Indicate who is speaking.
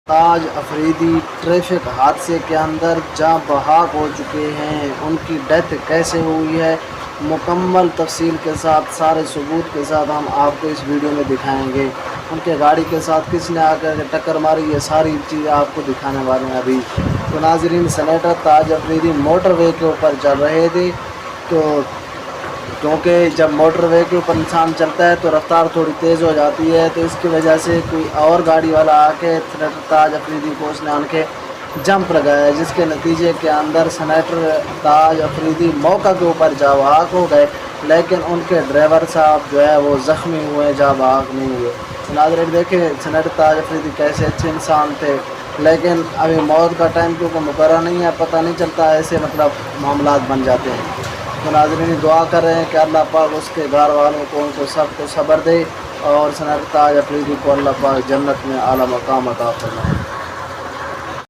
Speaker 1: تاج Afridi traffic حادثے کے اندر جاں بحق ہو چکے ہیں۔ ان کی ڈیتھ کیسے ہوئی ہے، مکمل تفصیل کے ساتھ سارے ثبوت کے ساتھ ہم آپ کو اس ویڈیو میں دکھائیں گے۔ ان کے گاڑی کے ساتھ کس نے آ کر ٹکر ماری، یہ ساری چیزیں آپ کو دکھانے والے ہیں ابھی۔ تو ناظرین، سینیٹر تاج افریدی موٹر وے کے اوپر چل رہے تھے، تو کیونکہ جب موٹر وے کے اوپر انسان چلتا ہے تو رفتار تھوڑی تیز ہو جاتی ہے، تو اس کی وجہ سے کوئی اور گاڑی والا آ کے سینیٹر تاج افریدی کو اس نے آن کے جمپ لگایا، جس کے نتیجے کے اندر سینیٹر تاج افریدی موقع کے اوپر جاں بحق ہو گئے، لیکن ان کے ڈرائیور صاحب جو ہے وہ زخمی ہوئے، جاں بحق نہیں ہوئے۔ ناظرین دیکھیں سینیٹر تاج افریدی کیسے اچھے انسان تھے، لیکن ابھی موت کا ٹائم کیونکہ مقررہ نہیں ہے، پتہ نہیں چلتا، ایسے معاملات بن جاتے ہیں۔ تو ناظرین دعا کر رہے ہیں کہ اللہ پاک اس کے گھر والوں کو، ان کو سب کو صبر دے، اور سینیٹر تاج افریدی کو اللہ پاک جنت میں اعلیٰ مقام عطا فرمائے۔